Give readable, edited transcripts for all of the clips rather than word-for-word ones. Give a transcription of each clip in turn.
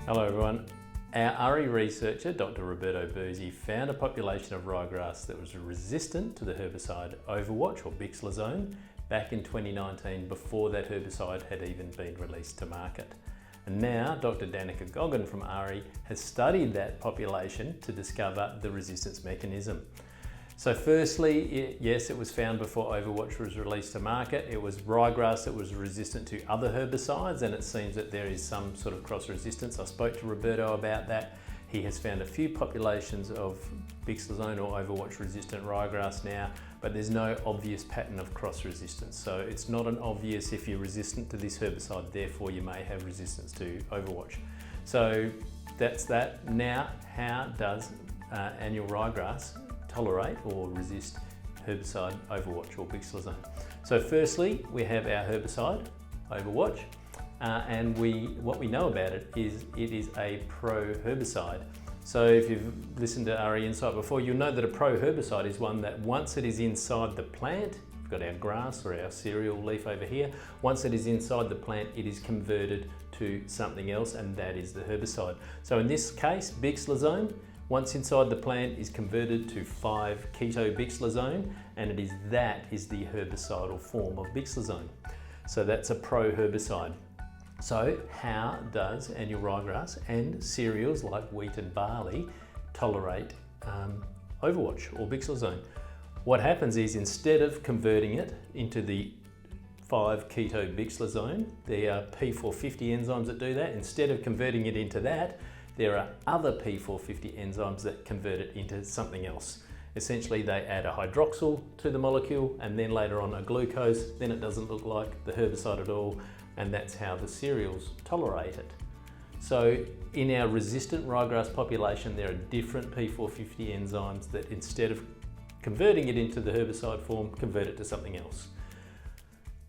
Hello everyone. Our AHRI researcher, Dr. Roberto Buzzi, found a population of ryegrass that was resistant to the herbicide Overwatch or Bixlozone back in 2019 before that herbicide had even been released to market. And now Dr. Danica Goggin from AHRI has studied that population to discover the resistance mechanism. So firstly, yes, it was found before Overwatch was released to market. It was ryegrass that was resistant to other herbicides, and it seems that there is some sort of cross resistance. I spoke to Roberto about that. He has found a few populations of Bixlozone or Overwatch resistant ryegrass now, but there's no obvious pattern of cross resistance. So it's not an obvious if you're resistant to this herbicide, therefore you may have resistance to Overwatch. So that's that. Now, how does annual ryegrass tolerate or resist herbicide Overwatch or Bixlozone? So firstly, we have our herbicide Overwatch, and what we know about it is a pro-herbicide. So if you've listened to AHRI Insight before, you'll know that a pro-herbicide is one that once it is inside the plant, we've got our grass or our cereal leaf over here, once it is inside the plant, it is converted to something else, and that is the herbicide. So in this case, Bixlozone, once inside the plant, is converted to 5-keto-Bixlozone, and it is the herbicidal form of Bixlozone. So that's a pro-herbicide. So how does annual ryegrass and cereals like wheat and barley tolerate Overwatch or Bixlozone? What happens is, instead of converting it into the 5-keto-Bixlozone, there are P450 enzymes that do that. Instead of converting it into that, there are other P450 enzymes that convert it into something else. Essentially, they add a hydroxyl to the molecule and then later on a glucose. Then it doesn't look like the herbicide at all, and that's how the cereals tolerate it. So in our resistant ryegrass population, there are different P450 enzymes that, instead of converting it into the herbicide form, convert it to something else.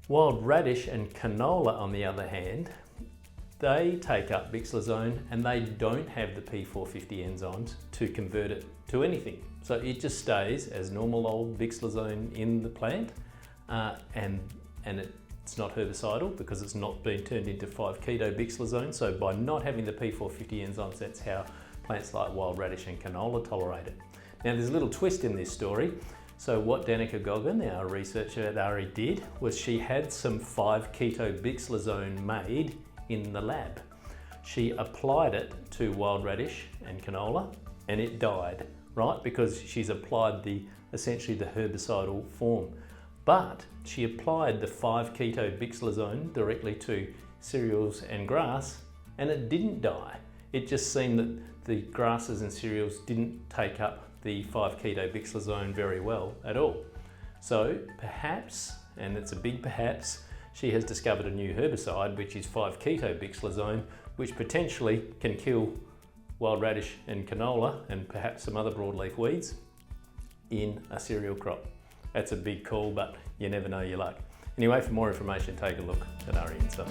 Wild radish and canola, on the other hand, they take up Bixlozone and they don't have the P450 enzymes to convert it to anything. So it just stays as normal old Bixlozone in the plant, and it's not herbicidal because it's not been turned into 5-keto-Bixlozone. So by not having the P450 enzymes, that's how plants like wild radish and canola tolerate it. Now there's a little twist in this story. So what Danica Goggin, our researcher at AHRI, did was she had some 5-keto-Bixlozone made in the lab. She applied it to wild radish and canola and it died, right? Because she's applied essentially the herbicidal form. But she applied the 5-keto-Bixlozone directly to cereals and grass and it didn't die. It just seemed that the grasses and cereals didn't take up the 5-keto-Bixlozone very well at all. So perhaps, and it's a big perhaps, she has discovered a new herbicide, which is 5-keto-Bixlozone, which potentially can kill wild radish and canola and perhaps some other broadleaf weeds in a cereal crop. That's a big call, but you never know your luck. Anyway, for more information, take a look at AHRI Insight.